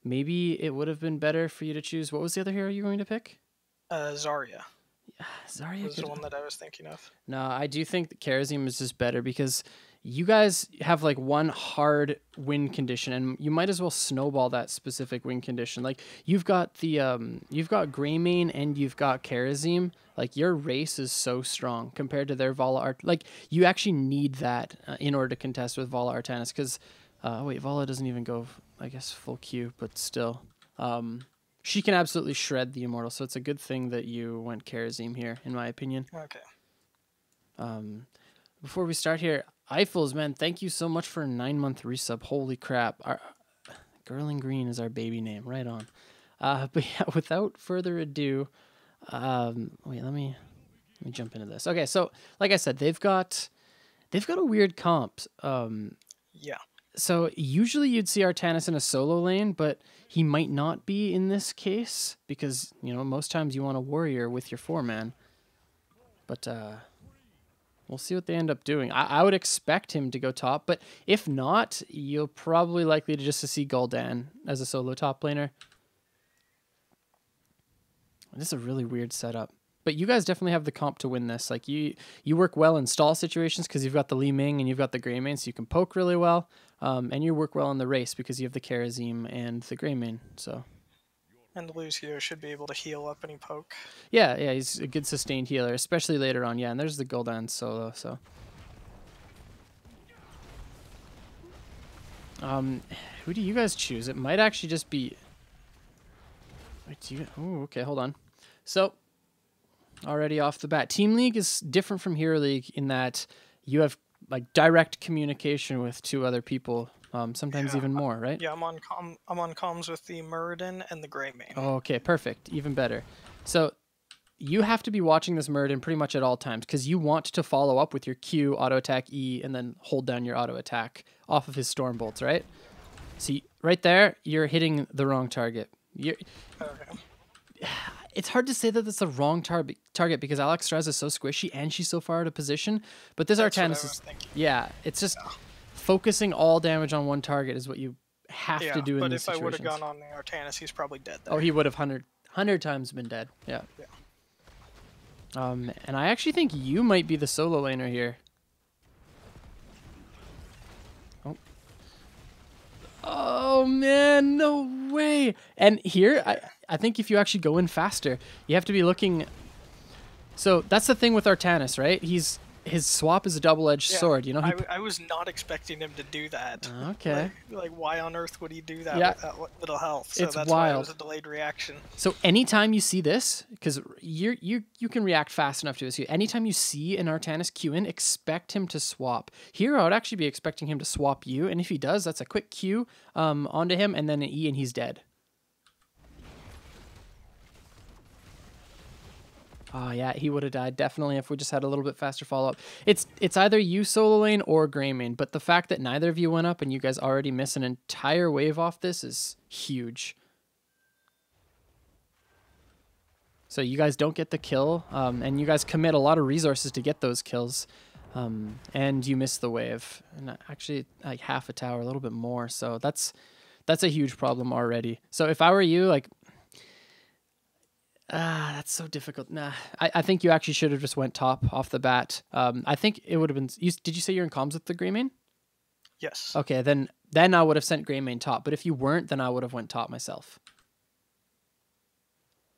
maybe it would have been better for you to choose. What was the other hero you were going to pick? Zarya Zarya was could... the one that I was thinking of. No, I do think that Kharazim is just better because you guys have like one hard win condition, and you might as well snowball that specific win condition. Like you've got you've got Greymane and you've got Kharazim. Like your race is so strong compared to their Vala Art. Like you actually need that in order to contest with Vala Artanis. Because wait, Vala doesn't even go, I guess, full Q, but still. She can absolutely shred the Immortal, so it's a good thing that you went Kharazim here, in my opinion. Okay. Before we start here, Eiffels, man, thank you so much for a 9-month resub. Holy crap. Girl in Green is our baby name. Right on. But yeah, without further ado, wait, let me jump into this. Okay, so like I said, they've got a weird comp. Yeah. So usually you'd see Artanis in a solo lane, but he might not be in this case because, you know, most times you want a warrior with your 4-man. But we'll see what they end up doing. I would expect him to go top, but if not, you're probably likely to just to see Gul'dan as a solo top laner. This is a really weird setup. But you guys definitely have the comp to win this. Like you work well in stall situations because you've got the Li Ming and you've got the Greymane, so you can poke really well. And you work well in the race because you have the Kharazim and the Greymane. So. And Lucio should be able to heal up any poke. Yeah, he's a good sustained healer, especially later on. Yeah, and there's the Gul'dan solo. So. Who do you guys choose? It might actually just be. Wait, do you? Oh, okay, hold on. So. Already off the bat, Team League is different from Hero League in that you have like direct communication with 2 other people, sometimes even more, right? Yeah, I'm on comms with the Muradin and the Greymane. Oh, okay, perfect, even better. So you have to be watching this Muradin pretty much at all times because you want to follow up with your Q, auto attack E, and then hold down your auto attack off of his storm bolts, right? See, right there, you're hitting the wrong target. Okay. It's hard to say that that's the wrong target because Alex Strauss is so squishy and she's so far out of position. But this Artanis is, yeah, it's just focusing all damage on one target is what you have to do in these situations. But if I would have gone on the Artanis, he's probably dead there. Oh, he would have 100 times been dead. Yeah. And I actually think you might be the solo laner here. Oh man, no way. And here, I think if you actually go in faster, you have to be looking. So that's the thing with Artanis, right? His swap is a double-edged sword. You know, I was not expecting him to do that. Okay. Like why on earth would he do that Yeah. with that little health? So It's that's wild. why it was a delayed reaction. So anytime you see this, because you can react fast enough to this. Anytime you see an Artanis Q in, expect him to swap. Here, I would actually be expecting him to swap you, and if he does, that's a quick Q onto him, and then an E, and he's dead. Oh, yeah, he would have died, definitely, if we just had a little bit faster follow-up. It's either you solo lane or Greymane, but the fact that neither of you went up and you guys already miss an entire wave off this is huge. So you guys don't get the kill, and you guys commit a lot of resources to get those kills, and you miss the wave. And actually, like half a tower, a little bit more, so that's a huge problem already. So if I were you, like... that's so difficult. Nah, I think you actually should have just went top off the bat. I think it would have been... Did you say you're in comms with the Greymane? Yes. Okay, then I would have sent Greymane top. But if you weren't, then I would have went top myself.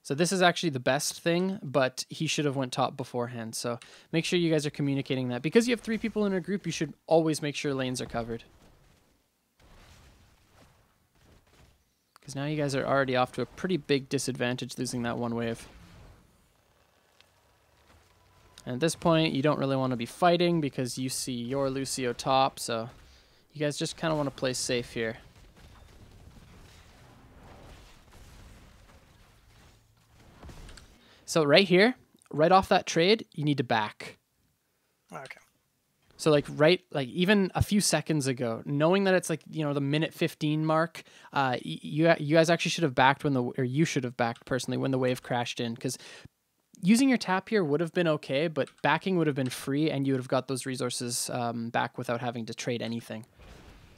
So this is actually the best thing, but he should have went top beforehand. So make sure you guys are communicating that. Because you have 3 people in a group, you should always make sure lanes are covered. Because now you guys are already off to a pretty big disadvantage losing that one wave. And at this point, you don't really want to be fighting because you see your Lucio top, so you guys just kind of want to play safe here. So right here, right off that trade, you need to back. Okay. So like even a few seconds ago, knowing that it's like, you know, the minute 15 mark, you guys actually should have backed you should have backed personally when the wave crashed in, because using your tap here would have been okay, but backing would have been free and you would have got those resources back without having to trade anything.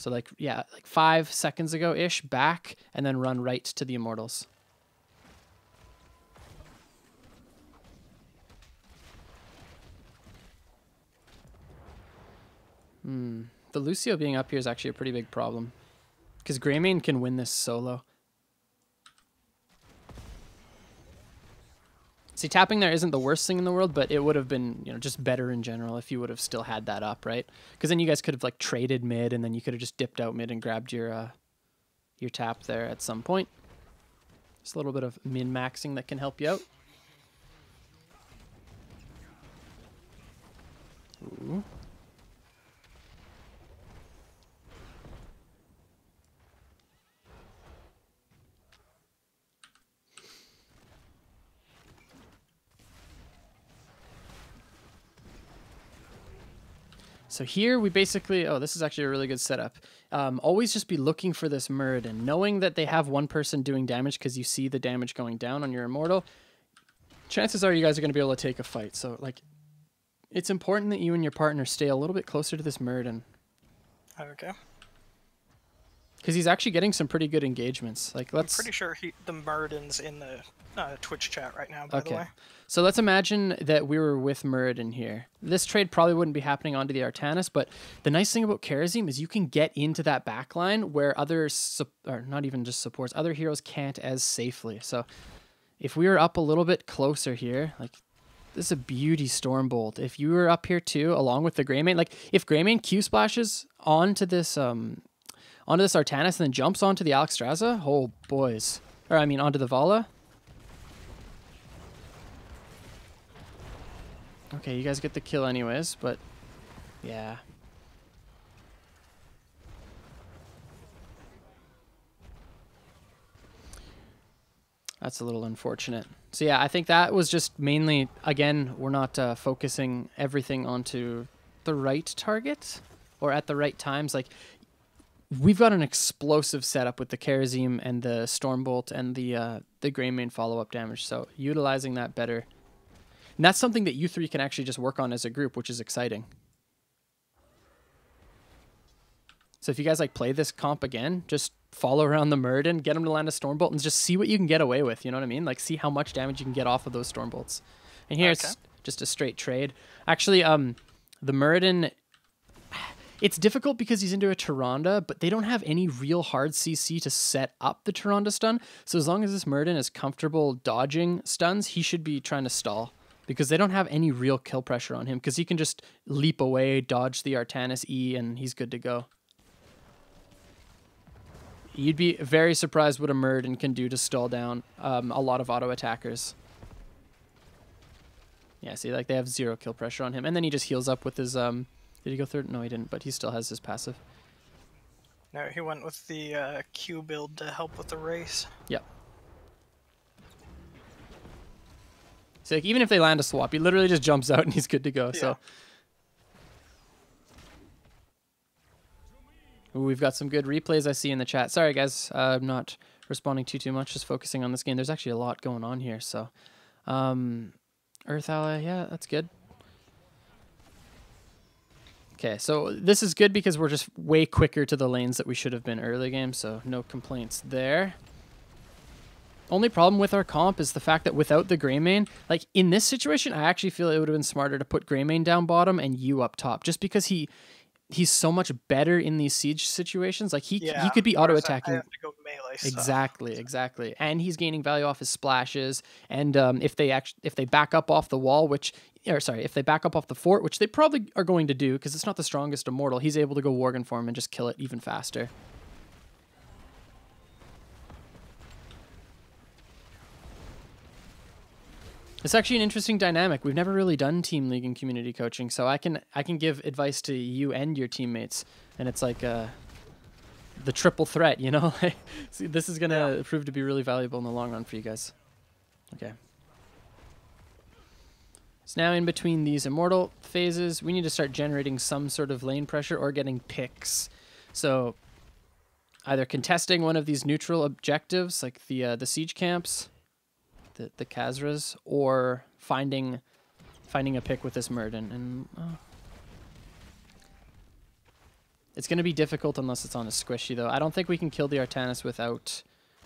So like, yeah, like 5 seconds ago-ish, back, and then run right to the Immortals. The Lucio being up here is actually a pretty big problem. Because Greymane can win this solo. See, tapping there isn't the worst thing in the world, but it would have been, you know, just better in general if you would have still had that up, right? Because then you guys could have like traded mid, and then you could have just dipped out mid and grabbed your tap there at some point. Just a little bit of min-maxing that can help you out. Ooh. So here we basically, oh, this is actually a really good setup. Always just be looking for this Muradin, knowing that they have one person doing damage because you see the damage going down on your Immortal. Chances are you guys are going to be able to take a fight. So like, it's important that you and your partner stay a little bit closer to this Muradin. Okay. Because he's actually getting some pretty good engagements. Like, let's. I'm pretty sure the Muradin's in the Twitch chat right now, by the way. So let's imagine that we were with Muradin here. This trade probably wouldn't be happening onto the Artanis, but the nice thing about Kharazim is you can get into that backline where other, or not even just supports, other heroes can't as safely. So if we were up a little bit closer here, like, this is a beauty Stormbolt. If you were up here too, along with the Greymane, like, if Greymane Q splashes onto this Artanis and then jumps onto the Alexstrasza, oh boys. Or I mean onto the Vala. Okay, you guys get the kill anyways, but yeah. That's a little unfortunate. So yeah, I think that was just mainly, again, we're not focusing everything onto the right target or at the right times. Like, we've got an explosive setup with the Kharazim and the Stormbolt and the Greymane follow-up damage, so utilizing that better. And that's something that you three can actually just work on as a group, which is exciting. So if you guys like play this comp again, just follow around the Muradin, get him to land a Stormbolt, and just see what you can get away with, you know what I mean? Like, see how much damage you can get off of those Stormbolts. And here it's just a straight trade. Actually, the Muradin, it's difficult because he's into a Tyrande, but they don't have any real hard CC to set up the Tyrande stun. So as long as this Muradin is comfortable dodging stuns, he should be trying to stall. Because they don't have any real kill pressure on him, because he can just leap away, dodge the Artanis E, and he's good to go. You'd be very surprised what a Muradin can do to stall down a lot of auto attackers. Yeah, see, like, they have 0 kill pressure on him, and then he just heals up with his did he go third? No, he didn't, but he still has his passive. No, he went with the Q build to help with the race. Yep. So like, even if they land a swap, he literally just jumps out and he's good to go. Yeah. So ooh, we've got some good replays I see in the chat. Sorry guys, I'm not responding too much, just focusing on this game. There's actually a lot going on here. So Earth Ally, yeah, that's good. Okay, so this is good because we're just way quicker to the lanes that we should have been early game, so no complaints there. Only problem with our comp is the fact that without the Greymane, like, in this situation, I actually feel it would have been smarter to put Greymane down bottom and you up top, just because he's so much better in these siege situations. Like, he could be auto attacking. Exactly. And he's gaining value off his splashes. And if they back up off the wall, if they back up off the fort, which they probably are going to do because it's not the strongest immortal, he's able to go Worgen for him and just kill it even faster. It's actually an interesting dynamic. We've never really done team league and community coaching, so I can give advice to you and your teammates, and it's like the triple threat, you know? See, this is gonna prove to be really valuable in the long run for you guys. Okay. So now in between these immortal phases, we need to start generating some sort of lane pressure or getting picks. So either contesting one of these neutral objectives, like the siege camps, the Khazras, or finding a pick with this Muradin. And It's going to be difficult unless it's on a squishy, though. I don't think we can kill the Artanis without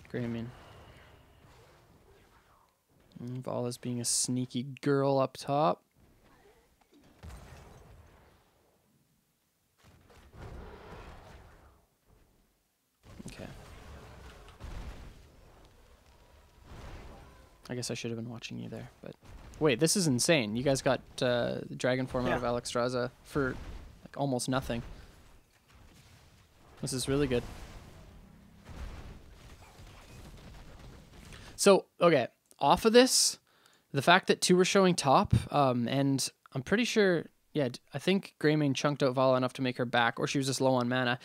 Greymane. Vala's being a sneaky girl up top. Okay. I guess I should have been watching you there, but... Wait, this is insane. You guys got the Dragon form out of Alexstrasza for like almost nothing. This is really good. So, okay, off of this, the fact that 2 were showing top, and I'm pretty sure, yeah, I think Greymane chunked out Vala enough to make her back, or she was just low on mana.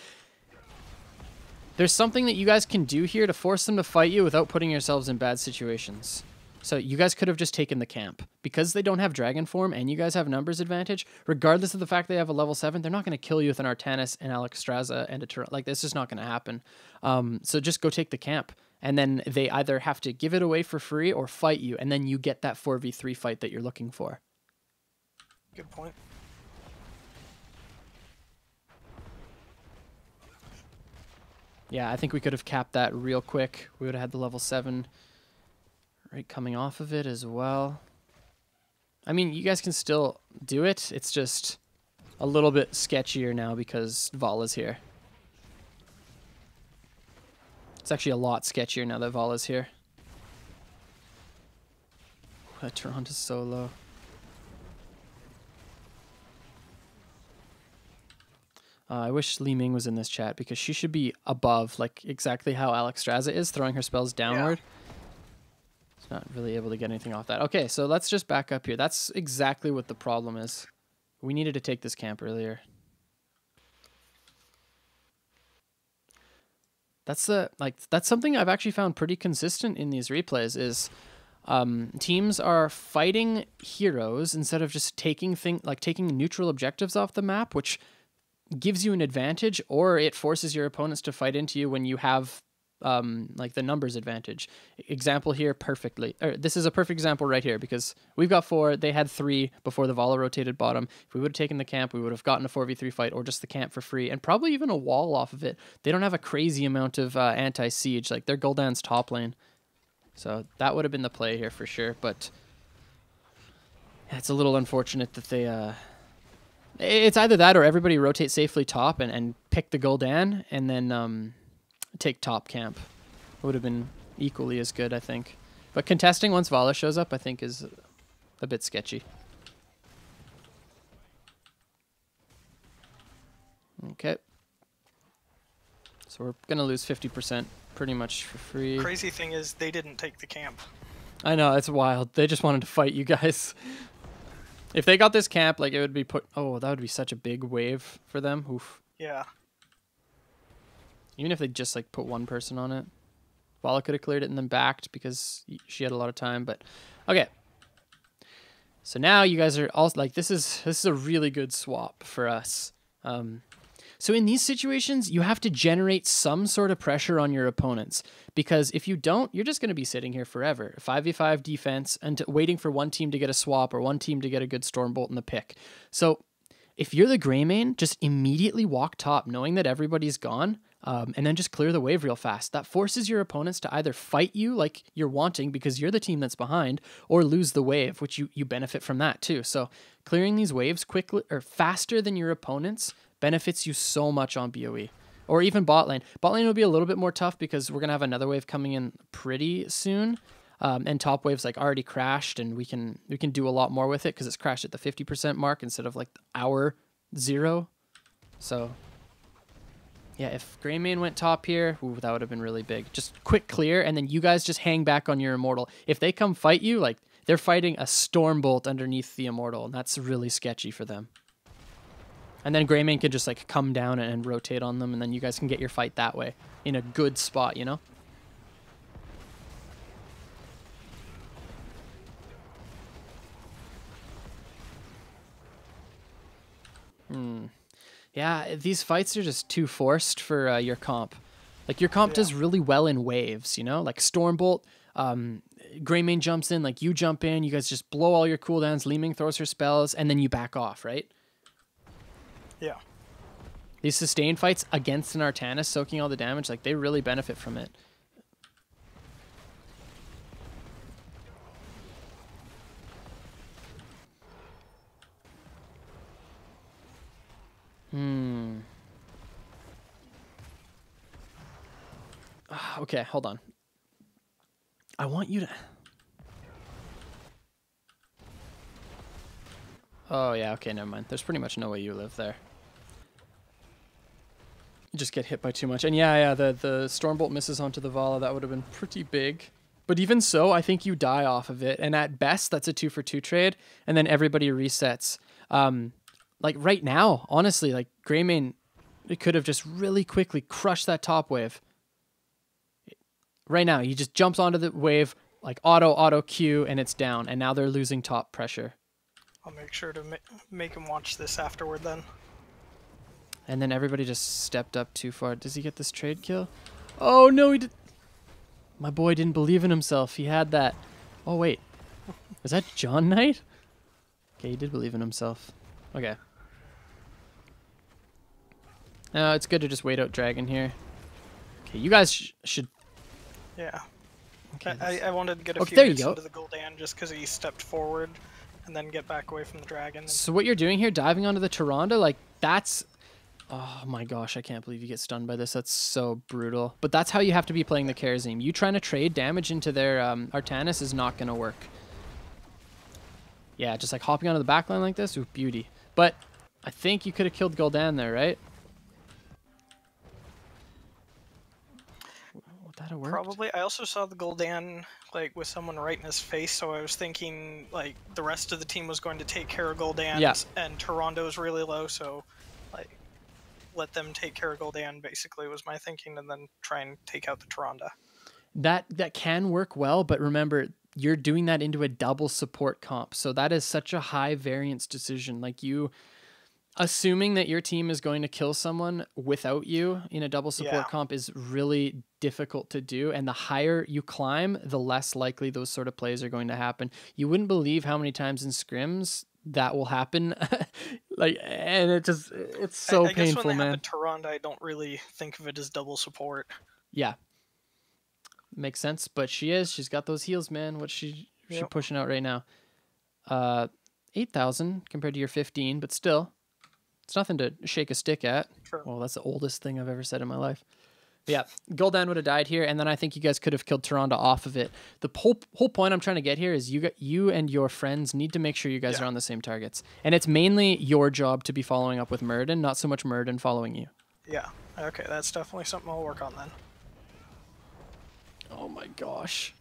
There's something that you guys can do here to force them to fight you without putting yourselves in bad situations. So you guys could have just taken the camp. Because they don't have Dragon form and you guys have numbers advantage, regardless of the fact they have a level 7, they're not going to kill you with an Artanis and Alexstrasza and a Toronto. Like, this is not going to happen. So just go take the camp. And then they either have to give it away for free or fight you, and then you get that 4v3 fight that you're looking for. Good point. Yeah, I think we could have capped that real quick. We would have had the level 7 right coming off of it as well. I mean, you guys can still do it. It's just a little bit sketchier now because Vala's here. It's actually a lot sketchier now that Vala's here. That Toronto's so low. I wish Li Ming was in this chat because she should be above, like exactly how Alexstrasza is, throwing her spells downward. Yeah. It's not really able to get anything off that. Okay, so let's just back up here. That's exactly what the problem is. We needed to take this camp earlier. That's something I've actually found pretty consistent in these replays is teams are fighting heroes instead of just taking neutral objectives off the map, which gives you an advantage, or it forces your opponents to fight into you when you have like the numbers advantage. Example here perfectly. This is a perfect example right here because we've got 4, they had 3 before the Vala rotated bottom. If we would have taken the camp, we would have gotten a 4v3 fight or just the camp for free and probably even a wall off of it. They don't have a crazy amount of anti-siege, like they're Gul'dan's top lane. So that would have been the play here for sure, but it's a little unfortunate that they it's either that or everybody rotate safely top and pick the Gul'dan and then take top camp. Would have been equally as good, I think. But contesting once Vala shows up, I think, is a bit sketchy. Okay. So we're going to lose 50% pretty much for free. Crazy thing is they didn't take the camp. I know, it's wild. They just wanted to fight you guys. If they got this camp, like, it would be put... Oh, that would be such a big wave for them. Oof. Yeah. Even if they just, like, put one person on it. Vala could have cleared it and then backed because she had a lot of time, but... Okay. So now you guys are all... Like, this is a really good swap for us. So in these situations, you have to generate some sort of pressure on your opponents. Because if you don't, you're just going to be sitting here forever. 5v5 defense and waiting for one team to get a swap or one team to get a good Stormbolt in the pick. So if you're the Greymane, just immediately walk top knowing that everybody's gone. And then just clear the wave real fast. That forces your opponents to either fight you like you're wanting because you're the team that's behind, or lose the wave, which you benefit from that too. So clearing these waves quickly or faster than your opponents benefits you so much on BOE. Or even bot lane. Bot lane will be a little bit more tough because we're going to have another wave coming in pretty soon. And top wave's like already crashed, and we can do a lot more with it because it's crashed at the 50% mark instead of like our 0. So yeah, if Greymane went top here, ooh, that would have been really big. Just quick clear, and then you guys just hang back on your Immortal. If they come fight you, like, they're fighting a Stormbolt underneath the Immortal, and that's really sketchy for them. And then Greymane could just, like, come down and rotate on them, and then you guys can get your fight that way in a good spot, you know? Yeah, these fights are just too forced for your comp. Like, your comp does really well in waves, you know? Like, Stormbolt, Greymane jumps in, like, you jump in, you guys just blow all your cooldowns, Li Ming throws her spells, and then you back off, right? Yeah. These sustained fights against an Artanis soaking all the damage, like they really benefit from it. Okay, hold on. I want you to... Oh, yeah, okay, never mind. There's pretty much no way you live there. You just get hit by too much. And yeah, the Stormbolt misses onto the Vala. That would have been pretty big. But even so, I think you die off of it. And at best, that's a 2-for-2 trade. And then everybody resets. Like right now, honestly, like Greymane, it could have just really quickly crushed that top wave. Right now, he just jumps onto the wave, like auto Q, and it's down. And now they're losing top pressure. I'll make sure to make him watch this afterward then. And then everybody just stepped up too far. Does he get this trade kill? Oh, no, he did. My boy didn't believe in himself. He had that. Oh, wait. Is that John Knight? Okay, he did believe in himself. Okay. It's good to just wait out Dragon here. Okay, you guys should... Yeah. Okay, I wanted to get a few there hits you go. into the Gul'dan just because he stepped forward and then get back away from the Dragon. So what you're doing here, diving onto the Tyrande, like, that's... Oh my gosh, I can't believe you get stunned by this. That's so brutal. But that's how you have to be playing the Kharazim. You trying to trade damage into their Artanis is not going to work. Yeah, just like hopping onto the backline like this. Ooh, beauty. But I think you could have killed Gul'dan there, right? Would that have worked? Probably. I also saw the Gul'dan like with someone right in his face, so I was thinking like the rest of the team was going to take care of Gul'dan, yeah. And Tyrande was really low, so like let them take care of Gul'dan basically was my thinking, and then try and take out the Tyrande. That can work well, but remember, you're doing that into a double support comp, so that is such a high variance decision. Like you assuming that your team is going to kill someone without you in a double support comp is really difficult to do, and the higher you climb, the less likely those sort of plays are going to happen. You wouldn't believe how many times in scrims that will happen. Like, and it's so I painful, guess when they man. have a Tyrande, I don't really think of it as double support. Yeah, makes sense. But she's got those heals, man. What's she pushing out right now? 8,000 compared to your 15, but still, it's nothing to shake a stick at. Sure. Well, that's the oldest thing I've ever said in my life. But yeah, Gul'dan would have died here, and then I think you guys could have killed Tyrande off of it. The whole point I'm trying to get here is you and your friends need to make sure you guys are on the same targets. And it's mainly your job to be following up with Muradin, not so much Muradin following you. Yeah, okay, that's definitely something I'll work on then. Oh my gosh.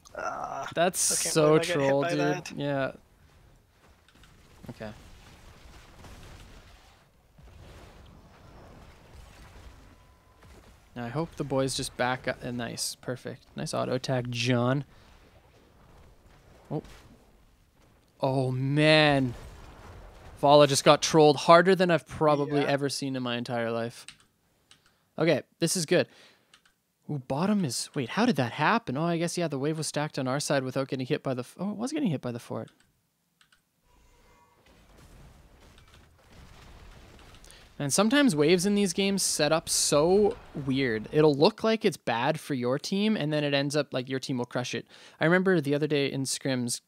That's so troll, dude. That. Yeah. Okay. Now I hope the boys just back up. Nice. Perfect. Nice auto attack, John. Oh. Oh, man. Vala just got trolled harder than I've probably ever seen in my entire life. Okay, this is good. Ooh, bottom is... Wait, how did that happen? Oh, I guess, yeah, the wave was stacked on our side without getting hit by the... Oh, it was getting hit by the fort. And sometimes waves in these games set up so weird. It'll look like it's bad for your team, and then it ends up like your team will crush it. I remember the other day in scrims,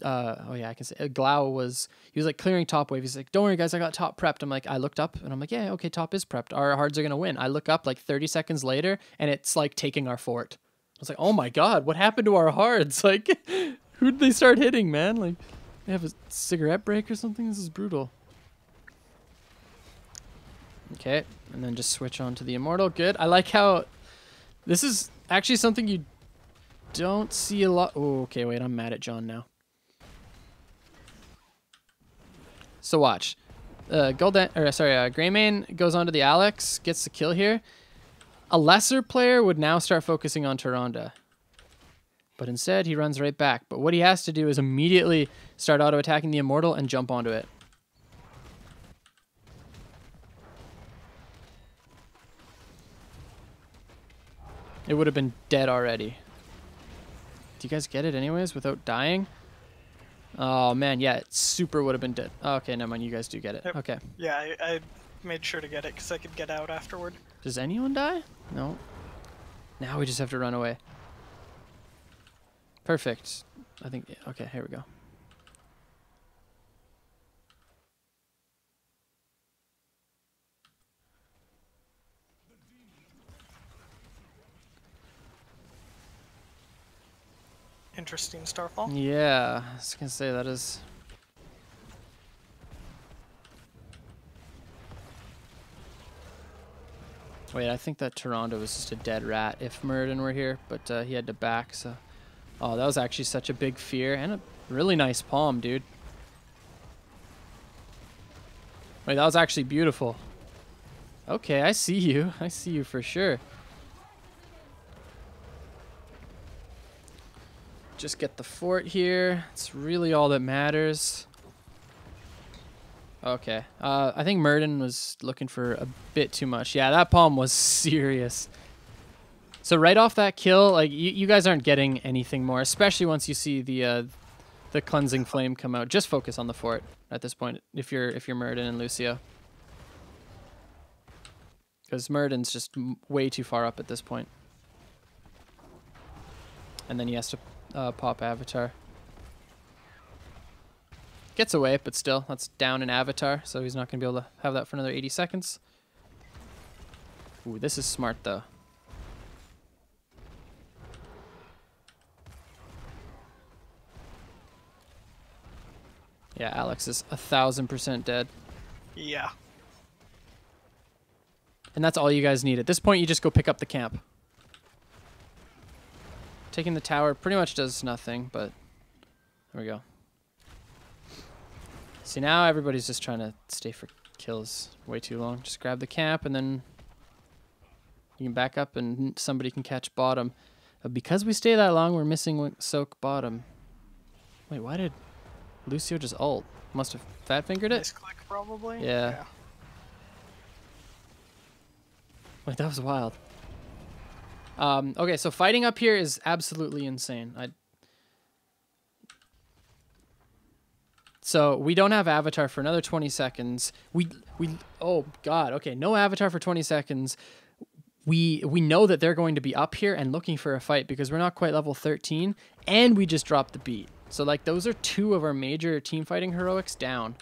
oh yeah, I can say Glau he was like clearing top wave. He's like, don't worry guys, I got top prepped. I'm like, I looked up and I'm like, yeah, okay, top is prepped. Our hards are going to win. I look up like 30 seconds later and it's like taking our fort. I was like, oh my God, what happened to our hards? Like, who'd they start hitting, man? Like, they have a cigarette break or something? This is brutal. Okay, and then just switch on to the Immortal. Good. I like how this is actually something you don't see a lot. Oh, okay, wait, I'm mad at John now. So watch. Greymane goes on to the Alex, gets the kill here. A lesser player would now start focusing on Tyrande. But instead, he runs right back. But what he has to do is immediately start auto-attacking the Immortal and jump onto it. It would have been dead already. Do you guys get it anyways without dying? Oh man, yeah, it super would have been dead. Oh, okay, never mind, you guys do get it. Yep. Okay. Yeah, I made sure to get it because I could get out afterward. Does anyone die? No. Now we just have to run away. Perfect. I think, okay, here we go. Interesting starfall. Yeah, I was gonna say that is. Wait, I think that Toronto was just a dead rat if Muradin were here, but he had to back, so. Oh, that was actually such a big fear and a really nice palm, dude. Wait, that was actually beautiful. Okay, I see you. I see you for sure. Just get the fort here. It's really all that matters. Okay. I think Muradin was looking for a bit too much. Yeah, that palm was serious. So right off that kill, like you guys aren't getting anything more, especially once you see the cleansing flame come out. Just focus on the fort at this point if you're Muradin and Lucio. Because Muradin's just way too far up at this point. And then he has to pop Avatar. Gets away, but still, that's down an Avatar, so he's not going to be able to have that for another 80 seconds. Ooh, this is smart, though. Yeah, Alex is 1000% dead. Yeah. And that's all you guys need. At this point, you just go pick up the camp. Taking the tower pretty much does nothing, but there we go. See, now everybody's just trying to stay for kills way too long. Just grab the camp, and then you can back up, and somebody can catch bottom. But because we stay that long, we're missing soak bottom. Wait, why did Lucio just ult? Must have fat fingered it? Misclick, probably? Yeah. Wait, that was wild. Okay, so fighting up here is absolutely insane. So we don't have Avatar for another 20 seconds. Oh god, okay, no Avatar for 20 seconds. We know that they're going to be up here and looking for a fight because we're not quite level 13, and we just dropped the beat. So like those are two of our major team fighting heroics down.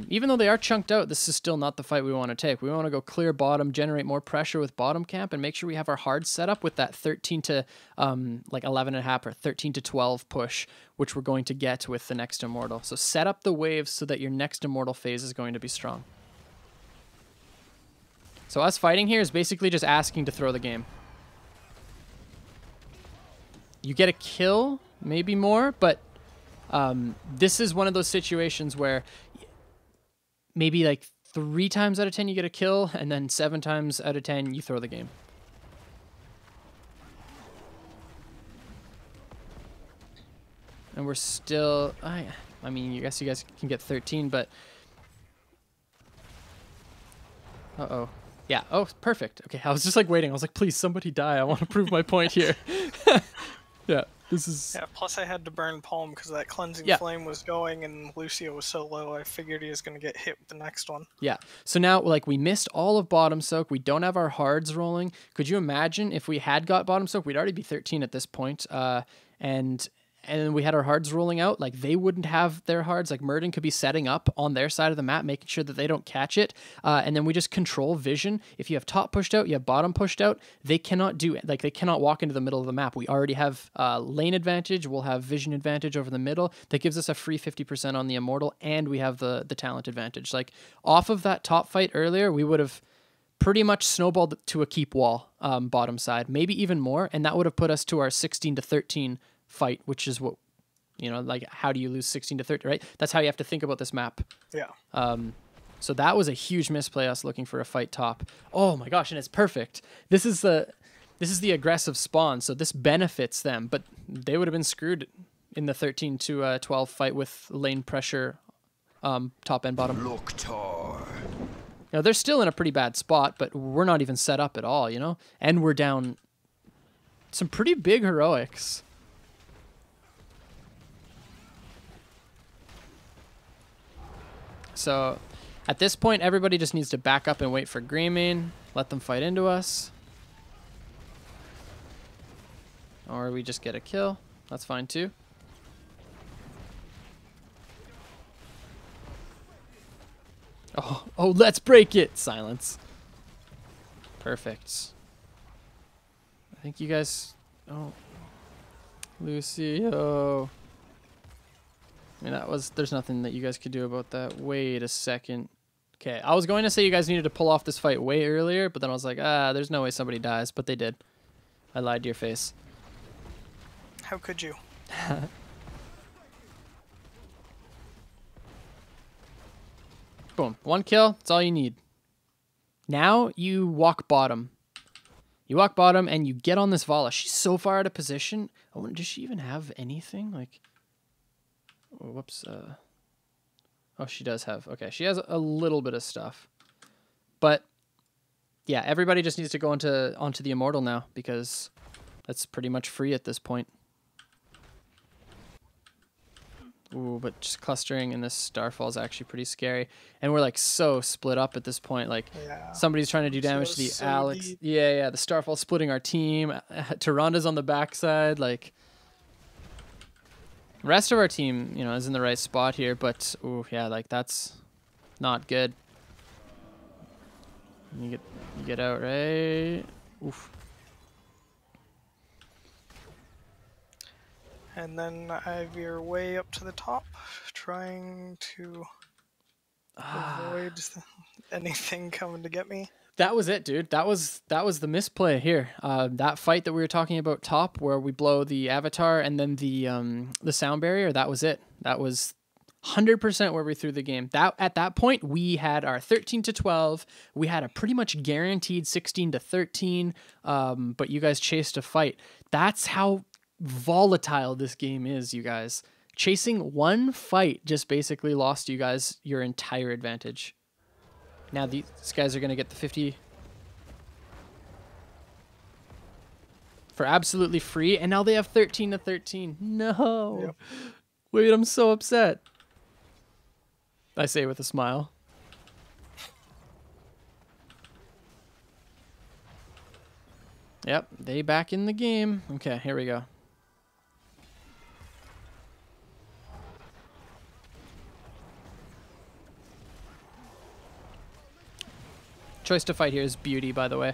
Even though they are chunked out, this is still not the fight we want to take. We want to go clear bottom, generate more pressure with bottom camp, and make sure we have our hard set up with that 13 to like 11.5 or 13 to 12 push, which we're going to get with the next Immortal. So set up the waves so that your next Immortal phase is going to be strong. So us fighting here is basically just asking to throw the game. You get a kill, maybe more, but this is one of those situations where maybe like 3 times out of 10 you get a kill, and then 7 times out of 10 you throw the game. And we're still, I mean, I guess you guys can get 13, but uh-oh. Yeah, oh, perfect. Okay, I was just like waiting. I was like, please, somebody die. I want to prove my point here. Yeah, this is... Yeah, plus I had to burn Palm because that cleansing flame was going and Lucio was so low, I figured he was going to get hit with the next one. Yeah, so now, like, we missed all of bottom soak. We don't have our hards rolling. Could you imagine if we had got bottom soak? We'd already be 13 at this point. And then we had our hards rolling out. Like, they wouldn't have their hards. Like, Muradin could be setting up on their side of the map, making sure that they don't catch it. And then we just control vision. If you have top pushed out, you have bottom pushed out, they cannot do it. Like, they cannot walk into the middle of the map. We already have lane advantage. We'll have vision advantage over the middle. That gives us a free 50% on the Immortal, and we have the talent advantage. Like, off of that top fight earlier, we would have pretty much snowballed to a keep wall bottom side, maybe even more, and that would have put us to our 16 to 13 fight, which is what, you know, like, how do you lose 16 to 30, right? That's how you have to think about this map. Yeah. So that was a huge misplay, us looking for a fight top. Oh my gosh, and it's perfect. This is the aggressive spawn, so this benefits them, but they would have been screwed in the 13 to 12 fight with lane pressure, top and bottom. Now they're still in a pretty bad spot, but we're not even set up at all, you know? And we're down some pretty big heroics. So At this point, everybody just needs to back up and wait for Greymane. Let them fight into us. Or we just get a kill. That's fine too. Oh, let's break it! Silence. Perfect. I think you guys... Oh. Lucio. I mean, that was... There's nothing that you guys could do about that. Wait a second. Okay, I was going to say you guys needed to pull off this fight way earlier, but then I was like, there's no way somebody dies, but they did. I lied to your face. How could you? Boom. 1 kill. That's all you need. Now you walk bottom. You walk bottom and you get on this Vala. She's so far out of position. Oh, does she even have anything? Like, oh, whoops. Oh, she does have. Okay, she has a little bit of stuff. But yeah, everybody just needs to go onto the Immortal now because that's pretty much free at this point. Ooh, but just clustering in this Starfall is actually pretty scary. And we're like so split up at this point. Like somebody's trying to do damage to the Alex. Deep. Yeah, the Starfall splitting our team. Tyranda's on the backside. Like the rest of our team, you know, is in the right spot here. But ooh, yeah, like that's not good. You get out, right? Oof. And then I veer way up to the top, trying to avoid anything coming to get me. That was it, dude. That was the misplay here. That fight that we were talking about top, where we blow the Avatar and then the sound barrier. That was it. That was 100% where we threw the game. At that point, we had our 13-12. We had a pretty much guaranteed 16-13. But you guys chased a fight. That's how volatile this game is, you guys. Chasing one fight just basically lost you guys your entire advantage. Now these guys are going to get the 50 for absolutely free, and now they have 13-13. No. Yep. Wait, I'm so upset. I say with a smile. Yep, they back in the game. Okay, here we go. Choice to fight here is beauty, by the way.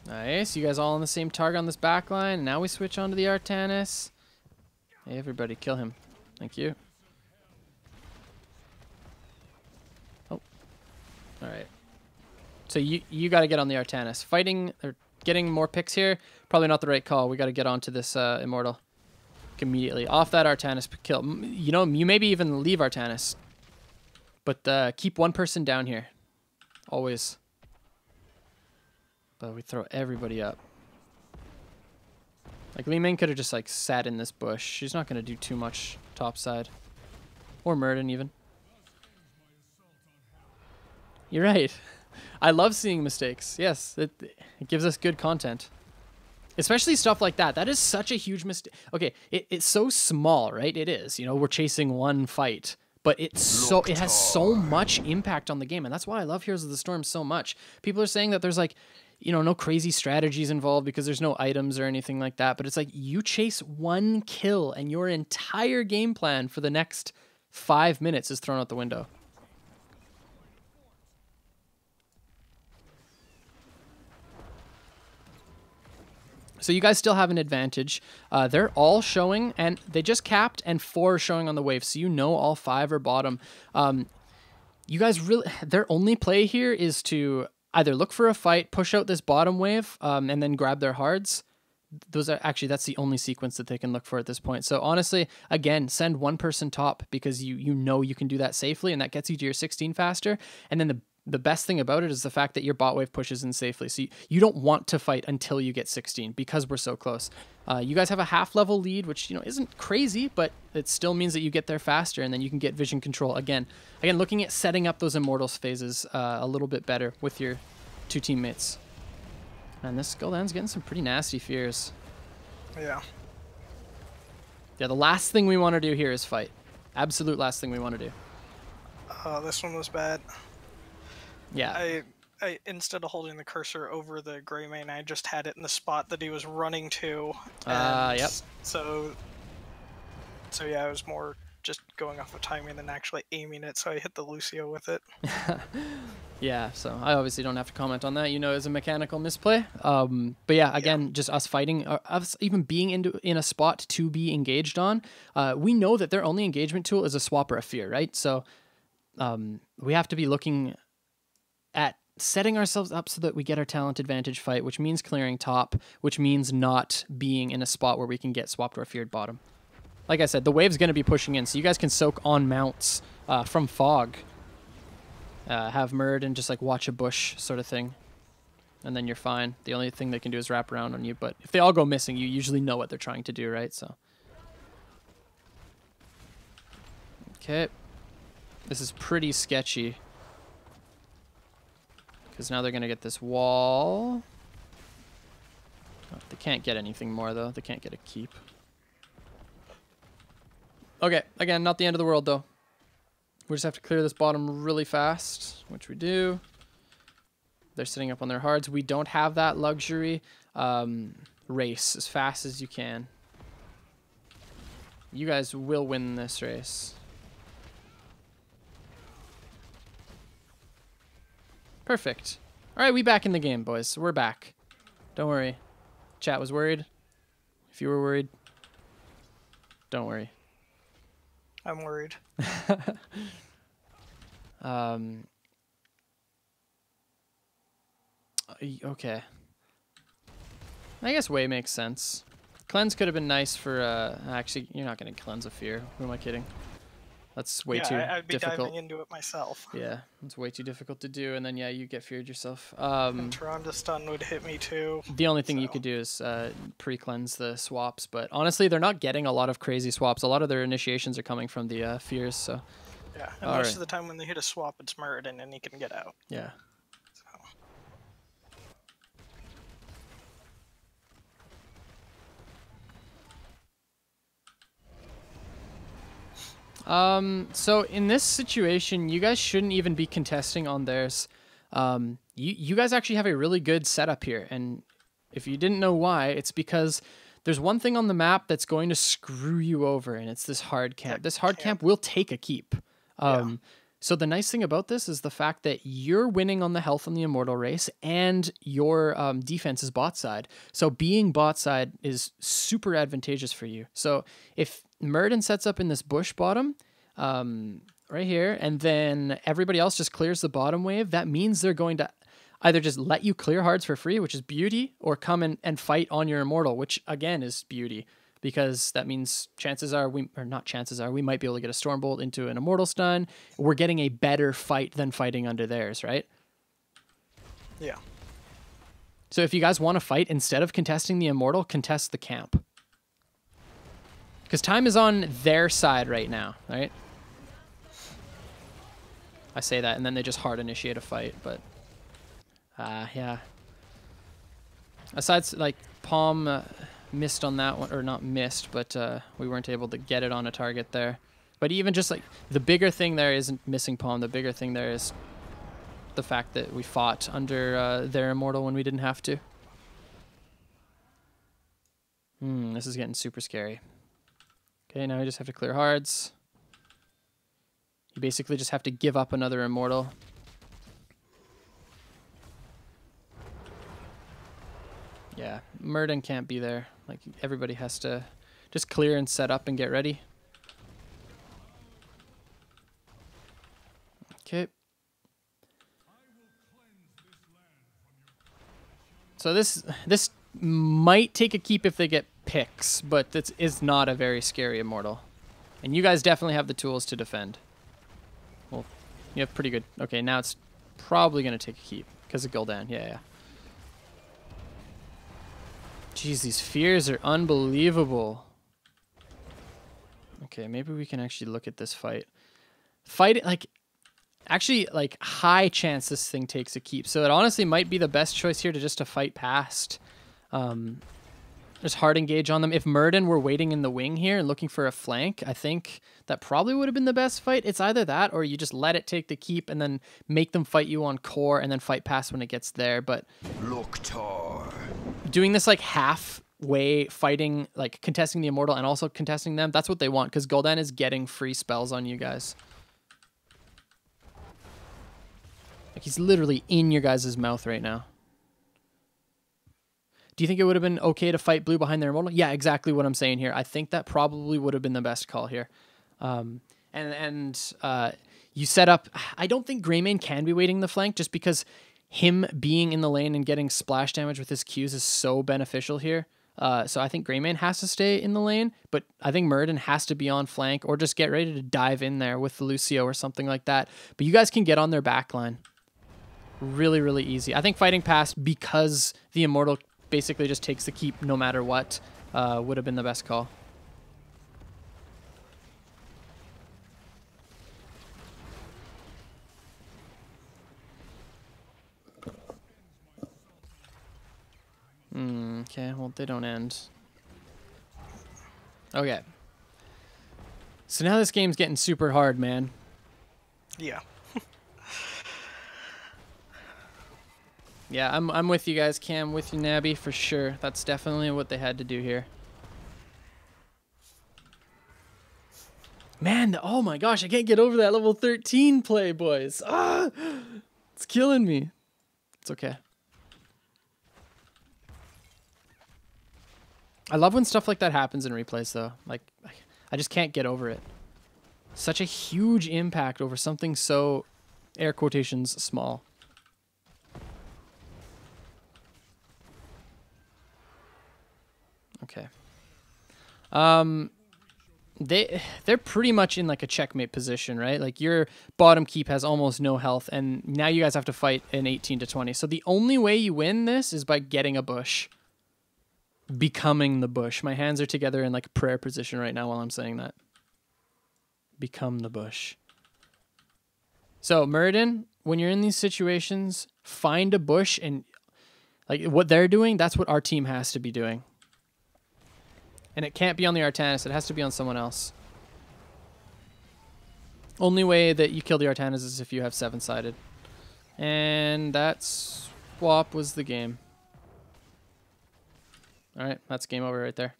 Nice. You guys all on the same target on this back line. Now we switch on to the Artanis. Hey, everybody, kill him. Thank you. Oh. All right. So you got to get on the Artanis. Fighting or getting more picks here, probably not the right call. We got to get onto this Immortal immediately. Off that Artanis kill. You know, you maybe even leave Artanis. But keep one person down here. Always. But we throw everybody up. Like, Li-Ming could have just, like, sat in this bush. She's not going to do too much topside. Or Murden, even. You're right. I love seeing mistakes. Yes, it gives us good content. Especially stuff like that. That is such a huge mistake. Okay, it's so small, right? It is. You know, we're chasing one fight. But it has so much impact on the game, and that's why I love Heroes of the Storm so much. People are saying that there's like, you know, no crazy strategies involved because there's no items or anything like that. But it's like you chase one kill, and your entire game plan for the next 5 minutes is thrown out the window. So you guys still have an advantage. They're all showing, and they just capped, and 4 are showing on the wave. So you know all 5 are bottom. You guys really, their only play here is to either look for a fight, push out this bottom wave, and then grab their hards. Those are actually, that's the only sequence that they can look for at this point. So honestly, again, send one person top because you know you can do that safely, and that gets you to your 16 faster. And then the best thing about it is the fact that your bot wave pushes in safely. So you don't want to fight until you get 16 because we're so close. You guys have a half level lead, which, you know, isn't crazy, but it still means that you get there faster, and then you can get vision control. Again, looking at setting up those Immortals phases a little bit better with your 2 teammates. And this Gul'dan's getting some pretty nasty fears. Yeah. Yeah, the last thing we want to do here is fight. Absolute last thing we want to do. Oh, this one was bad. Yeah. I instead of holding the cursor over the gray mane, I just had it in the spot that he was running to, and Yep. so yeah, I was more just going off of timing than actually aiming it. So I hit the Lucio with it. Yeah, so I obviously don't have to comment on that. You know, it's a mechanical misplay. But yeah, again, just us fighting, us even being in a spot to be engaged on. We know that their only engagement tool is a swap or a fear, right? So we have to be looking at setting ourselves up so that we get our talent advantage fight, which means clearing top, which means not being in a spot where we can get swapped or feared bottom. Like I said, the wave's going to be pushing in, so you guys can soak on mounts from fog. Have Murd and just like watch a bush sort of thing. And then you're fine. The only thing they can do is wrap around on you. But if they all go missing, you usually know what they're trying to do, right? So. Okay. This is pretty sketchy. Because now they're going to get this wall. Oh, they can't get anything more, though. They can't get a keep. Okay. Again, not the end of the world, though. We just have to clear this bottom really fast, which we do. They're sitting up on their hards. We don't have that luxury. Race as fast as you can. You guys will win this race. Perfect. All right, we back in the game, boys. We're back. Don't worry. Chat was worried. If you were worried, don't worry. I'm worried. Okay. I guess Way makes sense. Cleanse could have been nice for, actually, you're not going to cleanse a fear. Who am I kidding? That's way too I'd be difficult. diving into it myself. Yeah, it's way too difficult to do, and then, yeah, you get feared yourself. And Tyrande stun would hit me, too. The only thing you could do is pre-cleanse the swaps, but honestly, they're not getting a lot of crazy swaps. A lot of their initiations are coming from the fears, so... Yeah, and most of the time when they hit a swap, it's Murd, and then he can get out. Yeah. So in this situation, you guys shouldn't even be contesting on theirs. You guys actually have a really good setup here, and if you didn't know why, it's because there's one thing on the map that's going to screw you over, and it's this hard camp. This hard camp will take a keep. So the nice thing about this is the fact that you're winning on the health on the Immortal race, and your defense is bot side. So being bot side is super advantageous for you. So if Murden sets up in this bush bottom, right here, and then everybody else just clears the bottom wave, that means they're going to either just let you clear hards for free, which is beauty, or come in and fight on your Immortal, which again is beauty. Because that means chances are, we might be able to get a Stormbolt into an Immortal stun. We're getting a better fight than fighting under theirs, right? Yeah. So if you guys want to fight, instead of contesting the Immortal, contest the camp. Because time is on their side right now, right? I say that, and then they just hard initiate a fight, but... yeah. Aside, like, Palm... missed on that one, or not missed, but we weren't able to get it on a target there. But even just like the bigger thing there isn't missing Palm. The bigger thing there is the fact that we fought under their Immortal when we didn't have to. This is getting super scary. Okay, now we just have to clear hards. You basically just have to give up another Immortal. Yeah, Murden can't be there. Like, everybody has to just clear and set up and get ready. Okay. So this might take a keep if they get picks, but this is not a very scary Immortal. And you guys definitely have the tools to defend. Well, you have pretty good... Okay, now it's probably going to take a keep because of Gul'dan. Yeah. Jeez, these fears are unbelievable. Okay, maybe we can actually look at this fight. Fight it, like, actually, like, high chance this thing takes a keep. So it honestly might be the best choice here to just to fight past. There's hard engage on them. If Murden were waiting in the wing here and looking for a flank, I think that probably would have been the best fight. It's either that or you just let it take the keep and then make them fight you on core and then fight past when it gets there. But doing this like halfway fighting, like contesting the Immortal and also contesting them, that's what they want because Gul'dan is getting free spells on you guys. Like he's literally in your guys' mouth right now. Do you think it would have been okay to fight blue behind their Immortal? Yeah, exactly what I'm saying here. I think that probably would have been the best call here. You set up... I don't think Greymane can be waiting the flank just because him being in the lane and getting splash damage with his Qs is so beneficial here. So I think Greymane has to stay in the lane, but I think Murden has to be on flank or just get ready to dive in there with the Lucio or something like that. But you guys can get on their backline. Really, really easy. I think fighting past because the Immortal basically just takes the keep no matter what would have been the best call. Okay, well, they don't end. Okay. So now this game's getting super hard, man. Yeah. Yeah, I'm with you guys, Cam, with you, Nabby, for sure. That's definitely what they had to do here. Man, oh my gosh, I can't get over that level 13 play, boys. Ah, it's killing me. It's okay. I love when stuff like that happens in replays, though. Like, I just can't get over it. Such a huge impact over something so, air quotations, small. Okay. They're pretty much in like a checkmate position, right? Like your bottom keep has almost no health, and now you guys have to fight an 18 to 20. So the only way you win this is by getting a bush. Becoming the bush. My hands are together in like prayer position right now while I'm saying that. Become the bush. So Murden, when you're in these situations, find a bush, and like what they're doing, that's what our team has to be doing. And it can't be on the Artanis. It has to be on someone else. Only way that you kill the Artanis is if you have 7-sided. And that swap was the game. Alright, that's game over right there.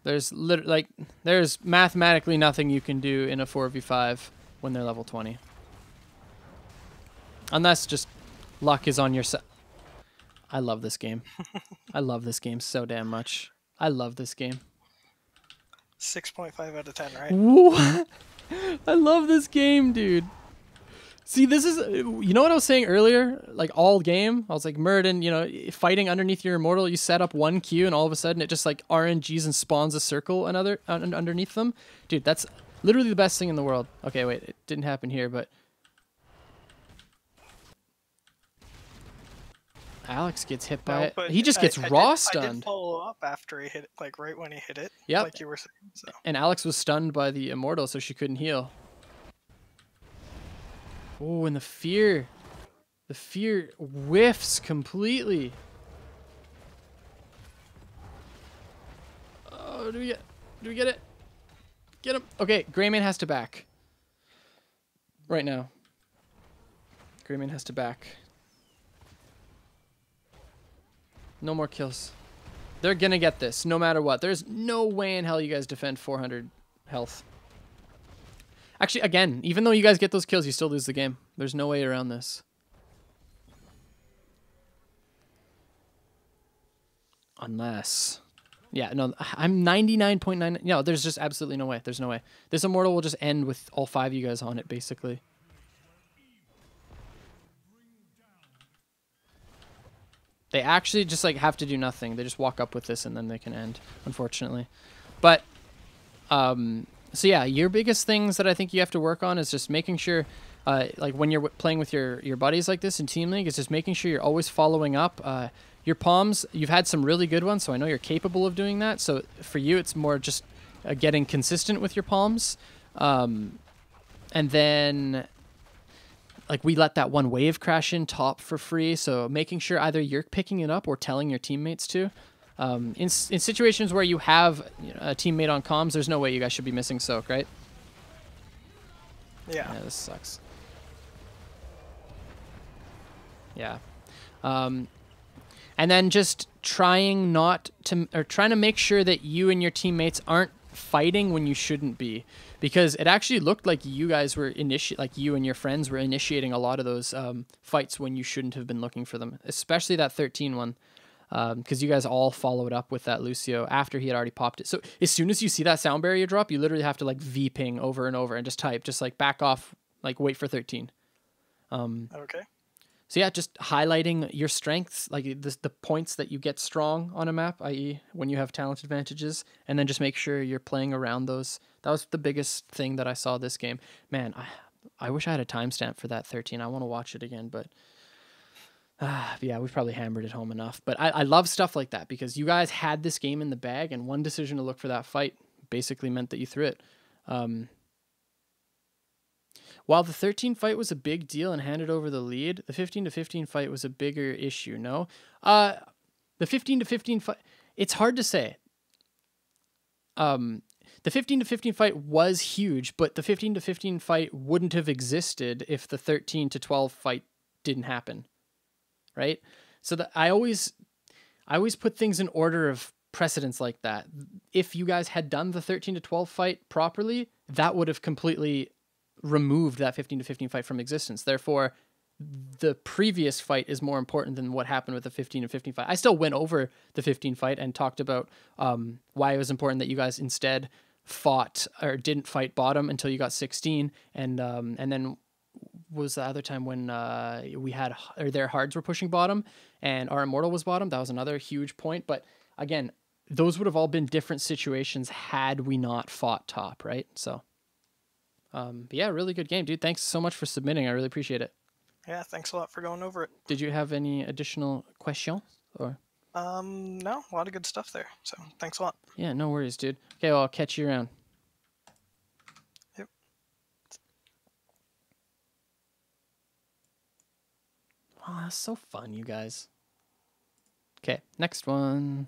There's there's mathematically nothing you can do in a 4v5 when they're level 20. Unless just luck is on your side. I love this game. I love this game so damn much. I love this game. 6.5 out of 10, right? What? I love this game, dude. See, this is... You know what I was saying earlier? Like, all game? I was like, Murden, you know, fighting underneath your Immortal, you set up one Q, and all of a sudden it just, like, RNGs and spawns a circle underneath them. Dude, that's literally the best thing in the world. Okay, wait, it didn't happen here, but... Alex gets hit by it. He just gets raw stunned. I did follow up after he hit it, like right when he hit it. Yep. Like you were saying. So. And Alex was stunned by the Immortal, so she couldn't heal. Oh, and the fear whiffs completely. Oh, do we get it? Get him. Okay, Greymane has to back. Right now. Greymane has to back. No more kills. They're gonna get this, no matter what. There's no way in hell you guys defend 400 health. Actually, again, even though you guys get those kills, you still lose the game. There's no way around this. Unless... Yeah, no, I'm 99.9... No, there's just absolutely no way. There's no way. This Immortal will just end with all 5 of you guys on it, basically. They actually just like have to do nothing. They just walk up with this and then they can end, unfortunately. But, so yeah, your biggest things that I think you have to work on is just making sure, like when you're playing with your buddies like this in Team League, is just making sure you're always following up. Your palms, you've had some really good ones, so I know you're capable of doing that. So for you, it's more just getting consistent with your palms. And then like we let that one wave crash in top for free. So making sure either you're picking it up or telling your teammates to. In situations where you have a teammate on comms, there's no way you guys should be missing soak, right? Yeah. Yeah, this sucks. Yeah. And then just trying to make sure that you and your teammates aren't fighting when you shouldn't be, because it actually looked like you guys were you and your friends were initiating a lot of those fights when you shouldn't have been looking for them, especially that 13 one. Because you guys all followed up with that Lucio after he had already popped it. So as soon as you see that sound barrier drop, you literally have to like V-ping over and over and just type, just like back off, like wait for 13. Okay. So yeah, just highlighting your strengths, like the points that you get strong on a map, i.e. when you have talent advantages, and then just make sure you're playing around those. That was the biggest thing that I saw this game. Man, I wish I had a timestamp for that 13. I want to watch it again, but yeah, we've probably hammered it home enough. But I love stuff like that because you guys had this game in the bag, and one decision to look for that fight basically meant that you threw it. While the 13 fight was a big deal and handed over the lead, the 15 to 15 fight was a bigger issue, no? The 15 to 15 fight, it's hard to say. The 15 to 15 fight was huge, but the 15 to 15 fight wouldn't have existed if the 13 to 12 fight didn't happen, right? So I always put things in order of precedence like that. If you guys had done the 13 to 12 fight properly, that would have completely removed that 15 to 15 fight from existence. Therefore, the previous fight is more important than what happened with the 15 to 15 fight. I still went over the 15 fight and talked about why it was important that you guys instead fought or didn't fight bottom until you got 16, and then was the other time when we had their hards were pushing bottom and our immortal was bottom. That was another huge point. But again, those would have all been different situations had we not fought top, right? So but yeah, really good game, dude. Thanks so much for submitting. I really appreciate it. Yeah, thanks a lot for going over it. Did you have any additional questions or? No, a lot of good stuff there. So thanks a lot. Yeah, no worries, dude. Okay, well, I'll catch you around. Yep. Oh, that's so fun, you guys. Okay, next one.